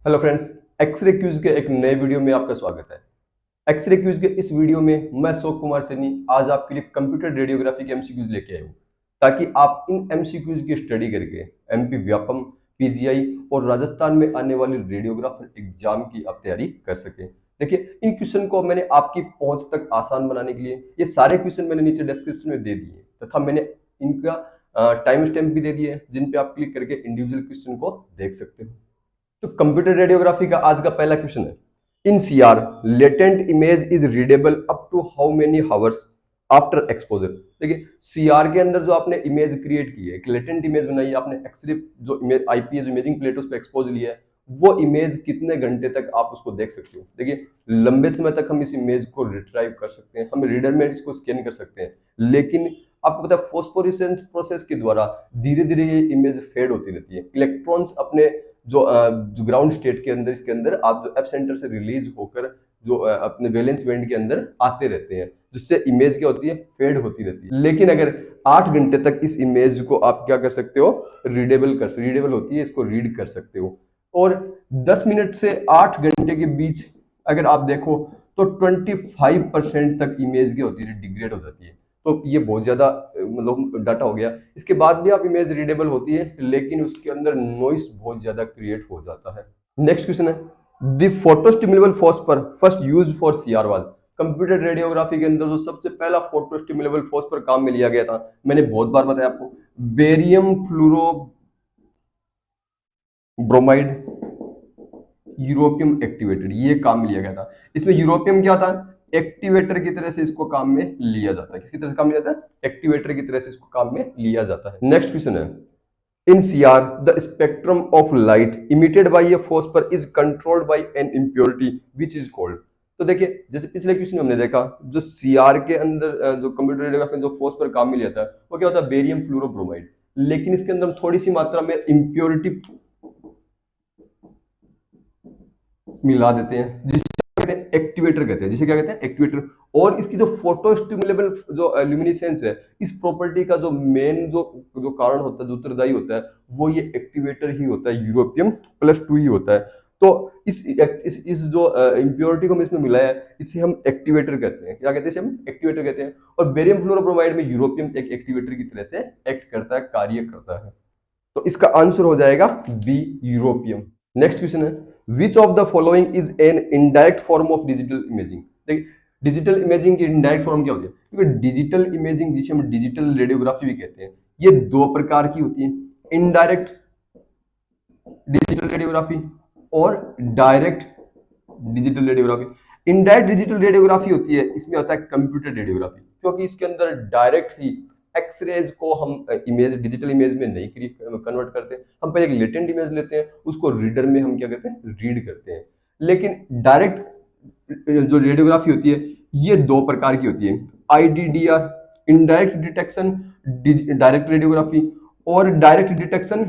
Hello friends, x ray cues के एक नए वीडियो में आपका स्वागत है। एक्सरे क्यूज के इस वीडियो में मैं अशोक कुमार सैनी आज आपके लिए कंप्यूटर रेडियोग्राफी के एमसीक्यूज लेके आया हूँ, ताकि आप इन एमसीक्यूज की स्टडी करके एमपी व्यापम, पीजीआई और राजस्थान में आने वाली रेडियोग्राफर एग्जाम की आप तैयारी कर सकें। देखिए, इन क्वेश्चन को मैंने आपकी पहुंच तक आसान बनाने के लिए ये सारे क्वेश्चन मैंने नीचे डिस्क्रिप्शन में दे दिए तथा मैंने इनका टाइम स्टैम्प भी दे दिए हैं, जिन पे आप क्लिक करके इंडिविजुअल क्वेश्चन को देख सकते हो। तो कंप्यूटर रेडियोग्राफी का आज का पहला क्वेश्चन है, in CR latent image is readable up to how many hours after exposure. देखिए, सीआर के अंदर जो आपने इमेज क्रिएट की है, एक लेटेंट इमेज बनाई है आपने, एक्सरे जो इमेज आईपीएस इमेजिंग प्लेट उस पर एक्सपोज लिया है, वो इमेज कितने घंटे तक आप उसको देख सकते हो। देखिए, लंबे समय तक हम इस इमेज को रिट्राइव कर सकते हैं, हम रीडर में इसको स्कैन कर सकते हैं, लेकिन आपको पता है फोस्फोरेसेंस प्रोसेस के द्वारा धीरे धीरे ये इमेज फेड होती रहती है। इलेक्ट्रॉन्स अपने जो ग्राउंड स्टेट के अंदर, इसके अंदर आप जो एप सेंटर से रिलीज होकर जो अपने वैलेंस बैंड के अंदर आते रहते हैं, जिससे इमेज क्या होती है, फेड होती रहती है। लेकिन अगर 8 घंटे तक इस इमेज को आप क्या कर सकते हो, रीडेबल होती है, इसको रीड कर सकते हो। और 10 मिनट से 8 घंटे के बीच अगर आप देखो तो 25% तक इमेज की होती है, डिग्रेड हो जाती है। तो ये बहुत ज्यादा मतलब डाटा हो गया। इसके बाद भी आप इमेज रीडेबल होती है, लेकिन उसके अंदर नॉइस बहुत ज्यादा क्रिएट हो जाता है। नेक्स्ट क्वेश्चन है, the photostimulable phosphor first used for CR was. Computer radiography के अंदर जो सबसे पहला फोटोस्टिमुलेबल फॉस्फर काम में लिया गया था, मैंने बहुत बार बताया आपको, बेरियम फ्लोरो ब्रोमाइड यूरोपियम एक्टिवेटेड, ये काम में लिया गया था। इसमें यूरोपियम क्या था, एक्टिवेटर की तरह से इसको काम में लिया जाता है। किसकी तरह से काम में लिया जाता है, एक्टिवेटर की तरह से इसको काम में लिया जाता है। नेक्स्ट क्वेश्चन है, in CR the spectrum of light emitted by a phosphor is controlled by an impurity which is called. तो देखिए, जैसे पिछले क्वेश्चन में हमने देखा, जो सीआर के अंदर जो कंप्यूटर रेडियोग्राफी में जो फॉस्फर काम में लिया था, वो क्या होता है, बेरियम फ्लोरोब्रोमाइड। लेकिन इसके अंदर थोड़ी सी मात्रा में इम्प्योरिटी मिला देते हैं, जिसे कहते हैं एक्टिवेटर कहते हैं, जिसे क्या कहते हैं, एक्टिवेटर। और इसकी जो फोटो स्टिमुलेबल जो ल्यूमिनेसेंस है, इस प्रॉपर्टी का जो मेन जो जो कारण होता है, जो उत्तरदायी होता है, वो ये एक्टिवेटर ही होता है, यूरोपियम +2 ही होता है। तो इस जो इम्प्योरिटी को हम इसमें मिलाया है, इसे हम एक्टिवेटर कहते हैं। क्या कहते हैं, इसे हम एक्टिवेटर कहते हैं। और बेरियम फ्लोरोब्रोमाइड में यूरोपियम एक एक्टिवेटर की तरह से एक्ट करता है, कार्य करता है। तो इसका आंसर हो जाएगा बी, यूरोपियम। नेक्स्ट क्वेश्चन है, which of the following is an indirect form of digital imaging. देखिए, डिजिटल इमेजिंग की इनडायरेक्ट फॉर्म क्या होती है, क्योंकि डिजिटल इमेजिंग, जिसे हम डिजिटल रेडियोग्राफी भी कहते हैं, ये दो प्रकार की होती है, इनडायरेक्ट डिजिटल रेडियोग्राफी और direct digital radiography. Indirect digital radiography होती है, इसमें होता है कंप्यूटर रेडियोग्राफी, क्योंकि इसके अंदर डायरेक्ट ही एक्सरेज को हम इमेज, डिजिटल इमेज में नहीं कन्वर्ट करते। हम पहले एक लेटेंट इमेज लेते हैं, उसको रीडर में हम क्या करते हैं, रीड करते हैं। लेकिन डायरेक्ट जो रेडियोग्राफी होती है, ये दो प्रकार की होती है, आईडीडीआर, इनडायरेक्ट डिटेक्शन डायरेक्ट रेडियोग्राफी, और डायरेक्ट डिटेक्शन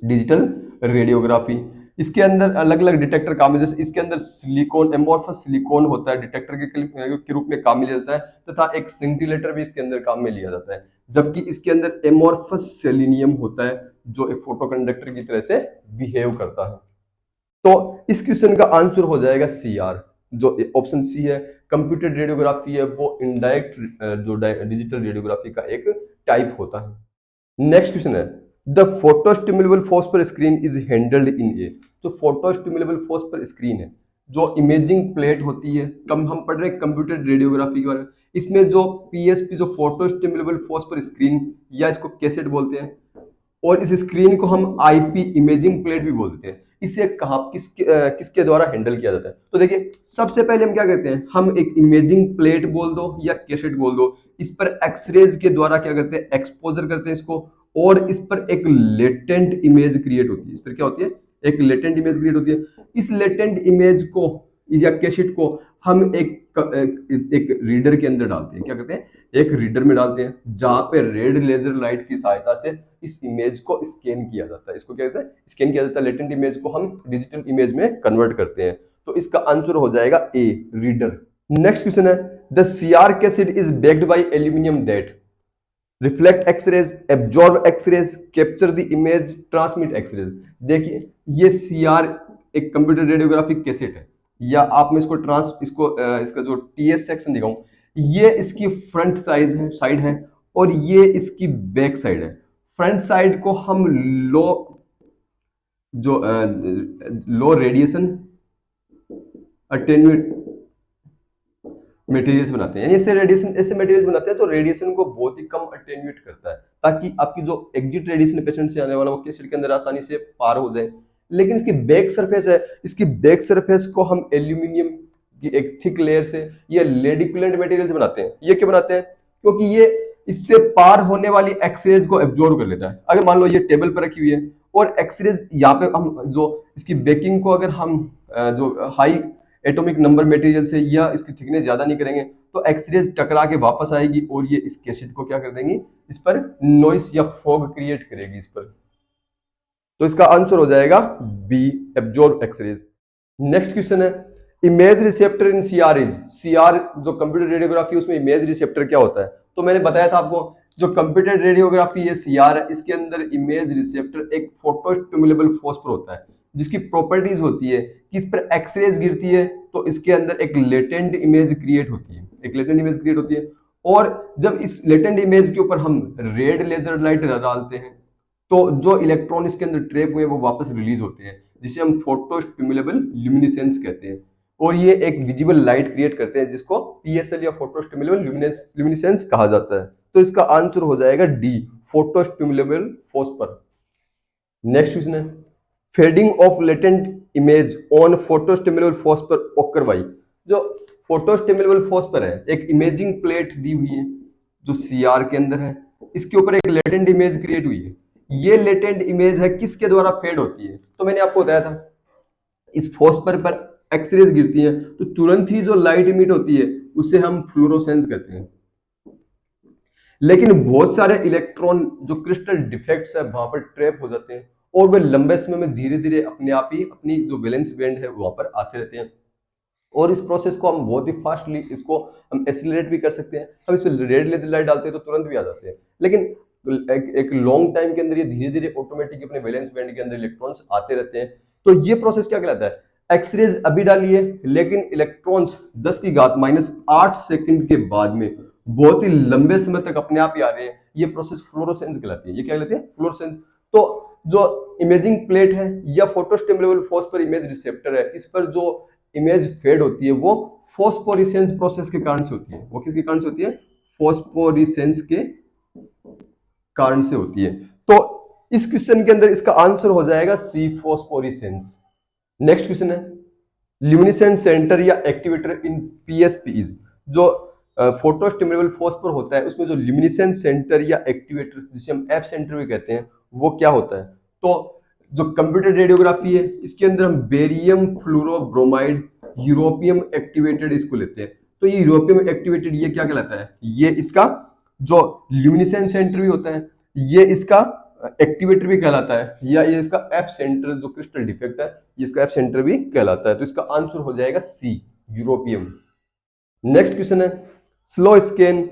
डिजिटल रेडियोग्राफी। इसके अंदर अलग अलग डिटेक्टर काम है, जैसे इसके अंदर सिलिकॉन, एमोर्फस सिलिकॉन होता है, डिटेक्टर के रूप में काम में लिया जाता है, तथा एक सिंटिलेटर भी इसके अंदर काम में लिया जाता है। जबकि इसके अंदर एमोर्फस सेलेनियम होता है, जो एक फोटो कंडक्टर की तरह से बिहेव करता है। तो इस क्वेश्चन का आंसर हो जाएगा सी आर, जो ऑप्शन सी है। कंप्यूटर रेडियोग्राफी है, वो इनडायरेक्ट जो डिजिटल रेडियोग्राफी का एक टाइप होता है। नेक्स्ट क्वेश्चन है, the photostimulable phosphor screen is handled in a. जो फोटोस्टिमुलेबल फॉस्फर स्क्रीन है, जो इमेजिंग प्लेट होती है, कम हम पढ़ रहे हैं कंप्यूटर रेडियोग्राफी के बारे में, इसमें जो पीएसपी, जो फोटोस्टिमुलेबल फॉस्फर स्क्रीन, या इसको कैसेट बोलते हैं, और इस स्क्रीन को हम आईपी इमेजिंग प्लेट भी बोलते हैं। इसे कहाँ किसके द्वारा हैंडल किया जाता है, तो देखिए, सबसे पहले हम क्या करते हैं, हम एक इमेजिंग प्लेट बोल दो या कैसेट बोल दो, इस पर एक्सरेज के द्वारा क्या करते हैं, एक्सपोजर करते हैं इसको, और इस पर एक लेटेंट इमेज क्रिएट होती है। इस पर क्या होती है, एक लेटेंट इमेज क्रिएट होती है। इस लेटेंट इमेज को या कैसेट को हम एक रीडर के अंदर डालते हैं। क्या करते हैं, एक रीडर में डालते हैं, जहां पे रेड लेजर लाइट की सहायता से इस इमेज को स्कैन किया जाता है। इसको क्या कहते हैं, स्कैन किया जाता है। लेटेंट इमेज को हम डिजिटल इमेज में कन्वर्ट करते हैं। तो इसका आंसर हो जाएगा ए, रीडर। नेक्स्ट क्वेश्चन है, the CR cassette is backed by aluminium that. Reflect x rays, absorb x rays, capture the image, transmit x rays. देखिए ये सीआर एक कंप्यूटर रेडियोग्राफी कैसेट है, या आप में इसको इसका जो टीएस सेक्शन दिखाऊं, ये इसकी फ्रंट साइड है और ये इसकी बैक साइड है। फ्रंट साइड को हम लो जो लो रेडिएशन अटेन्यूएट मटेरियल्स बनाते हैं, यानी ऐसे मटेरियल्स बनाते हैं जो रेडिएशन को बहुत ही कम अटेन्यूएट करता है, ताकि आपकी जो एग्जिट रेडिएशन पेशेंट से आने वाला वो कैसेट के अंदर आसानी से पार हो जाए। लेकिन इसकी बैक सरफेस है, इसकी बैक सरफेस को हम एल्यूमिनियम की एक थिक लेयर से या लेडिकुलेंट मटेरियल से बनाते हैं। ये क्यों बनाते हैं? क्योंकि ये इससे पार होने वाली एक्सरेज को एब्जॉर्ब कर लेता है। अगर मान लो ये टेबल पर रखी हुई है और एक्सरेज यहाँ पे हम जो इसकी बेकिंग को अगर हम जो हाई एटॉमिक नंबर मटेरियल से या इसकी थिकनेस ज्यादा नहीं करेंगे तो एक्सरेज टकरा के वापस आएगी और ये इस कैसेट को क्या कर देंगी, इस पर नॉइस या फॉग क्रिएट करेगी इस पर। तो इसका आंसर हो जाएगा B, absorb X rays. Next question है image receptor in CR is. CR जो कंप्यूटर रेडियोग्राफी उसमें इमेज रिसेप्टर क्या होता है? तो मैंने बताया था आपको जो कंप्यूटर रेडियोग्राफी है सीआर है, इसके अंदर इमेज रिसेप्टर एक फोटो स्टिमुलेबल फॉस्फर होता है, जिसकी प्रॉपर्टीज होती है कि इस पर एक्सरेज गिरती है तो इसके अंदर एक लेटेंट इमेज क्रिएट होती है, एक लेटेंट इमेज क्रिएट होती है। और जब इस लेटेंट इमेज के ऊपर हम रेड लेजर लाइट डालते हैं तो जो इलेक्ट्रॉन इसके अंदर ट्रैप हुए वो वापस रिलीज होते हैं, जिसे हम फोटो स्टिमुलेबल ल्यूमिनेसेंस कहते हैं। और ये एक विजिबल लाइट क्रिएट करते हैं जिसको पीएसएल या फोटो स्टिमुलेबल ल्यूमिनेसेंस कहा जाता है। तो इसका आंसर हो जाएगा D, photostimulable phosphor. Next question है fading of latent image on photostimulable phosphor occur by. जो फोटो स्टिमुलेबल फॉस्फर है एक इमेजिंग प्लेट दी हुई है जो सीआर के अंदर है, इसके ऊपर एक लेटेंट इमेज क्रिएट हुई है। ये लेटेंट इमेज है किसके द्वारा फेड होती है? तो मैंने आपको बताया था इस फॉस्फर पर एक्सरेज गिरती है तो तुरंत ही जो लाइट इमिट होती है उसे हम फ्लोरोसेंस कहते हैं। लेकिन बहुत सारे इलेक्ट्रॉन जो क्रिस्टल डिफेक्ट्स है वहां पर ट्रैप हो जाते हैं और वे लंबे समय में धीरे धीरे अपने आप ही अपनी जो वैलेंस बैंड है वहां पर आते रहते हैं। और इस प्रोसेस को हम बहुत ही फास्टली इसको हम एक्सीलरेट भी कर सकते हैं। हम इस पर रेड लेजर लाइट डालते हैं तो तुरंत भी आ जाते हैं, लेकिन एक लॉन्ग टाइम के अंदर ये धीरे धीरे ऑटोमेटिक अपने वैलेंस बैंड के अंदर इलेक्ट्रॉन्स आते रहते हैं। तो ये प्रोसेस क्या कहलाता है? एक्सरेज अभी डाली है लेकिन इलेक्ट्रॉन्स 10 की घात -8 सेकंड के बाद में बहुत ही लंबे समय तक अपने आप ही आ रहे हैं। ये प्रोसेस फ्लोरोसेंस कहलाती है। ये क्या कहलाती है? फ्लोरोसेंस। तो जो इमेजिंग प्लेट है या फोटोस्टिमुलेबल फॉस्फर इमेज रिसेप्टर है, इस पर जो इमेज फेड होती है वो फॉस्फोरिसेंस प्रोसेस के कारण से होती है। वो किसके कारण से होती है? फॉस्फोरिसेंस के कारण से होती है। तो इस क्वेश्चन के अंदर इसका आंसर हो जाएगा सी, फॉस्फोरिसेंस। नेक्स्ट क्वेश्चन है ल्यूमिनेसेंस सेंटर या एक्टिवेटर इन पीएसपीज। जो फोटो स्टिमुलेबल फॉस्फर होता है उसमें जो ल्यूमिनेसेंस सेंटर या एक्टिवेटर जिसे हम एफ सेंटर भी कहते हैं वो क्या होता है? तो जो कंप्यूटर रेडियोग्राफी है इसके अंदर हम बेरियम फ्लोरोब्रोमाइड यूरोपियम एक्टिवेटेड इसको लेते हैं। तो ये यूरोपियम एक्टिवेटेड ये क्या कहलाता है? ये इसका जो ल्यूमिनेसेंस सेंटर भी होता है, ये इसका एक्टिवेटर भी कहलाता है, या ये इसका एफ सेंटर जो क्रिस्टल डिफेक्ट है ये इसका एफ सेंटर भी कहलाता है। तो इसका आंसर हो जाएगा सी, यूरोपियम। नेक्स्ट क्वेश्चन है स्लो स्कैन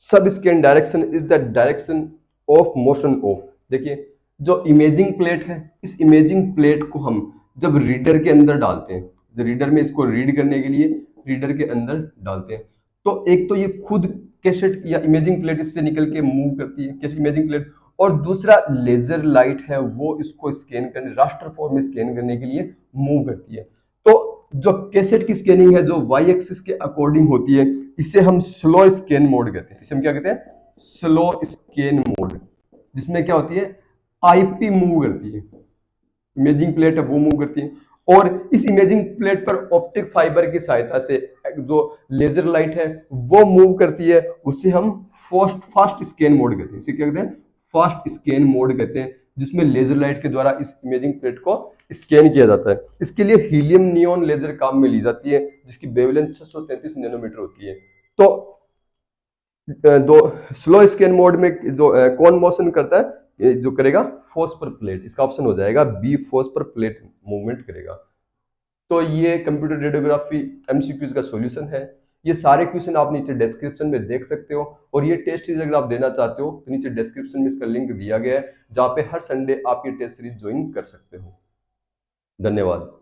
सब scan direction is the direction of motion of. देखिए जो इमेजिंग प्लेट है इस इमेजिंग प्लेट को हम जब रीडर के अंदर डालते हैं, जो रीडर में इसको रीड करने के लिए रीडर के अंदर डालते हैं, तो एक तो ये खुद कैसेट या इमेजिंग प्लेट इससे निकल के मूव करती है, कैसेट इमेजिंग प्लेट, और दूसरा लेजर लाइट है वो इसको स्कैन करने, रास्टर फॉर्म में स्कैन करने के लिए मूव करती है। तो जो कैसेट की स्कैनिंग है जो वाई एक्सिस के अकॉर्डिंग होती है इसे हम स्लो स्कैन मोड कहते हैं। इसे हम क्या कहते हैं? स्लो स्कैन मोड, जिसमें क्या होती है आईपी मूव करती है, इमेजिंग प्लेट है वो मूव करती है, और इस इमेजिंग प्लेट पर ऑप्टिक फाइबर की सहायता से जो लेजर लाइट है वो मूव करती है, उससे हम फास्ट स्कैन मोड कहते हैं। इसे क्या कहते हैं? फास्ट स्कैन मोड कहते हैं, जिसमें लेजर लाइट के द्वारा इस इमेजिंग प्लेट को स्कैन किया जाता है। इसके लिए हीलियम नियॉन लेजर काम में ली जाती है जिसकी वेवलेंथ 633 नैनोमीटर होती है। तो दो स्लो स्कैन मोड में जो कौन मोशन करता है? जो करेगा फॉस्फर प्लेट। इसका ऑप्शन हो जाएगा बी, फॉस्फर प्लेट मूवमेंट करेगा। तो ये कंप्यूटर रेडियोग्राफी एमसीक्यूज का सॉल्यूशन है। ये सारे क्वेश्चन आप नीचे डिस्क्रिप्शन में देख सकते हो, और ये टेस्ट सीरीज अगर आप देना चाहते हो तो नीचे डिस्क्रिप्शन में इसका लिंक दिया गया है, जहाँ पे हर संडे आप ये टेस्ट सीरीज ज्वाइन कर सकते हो। धन्यवाद।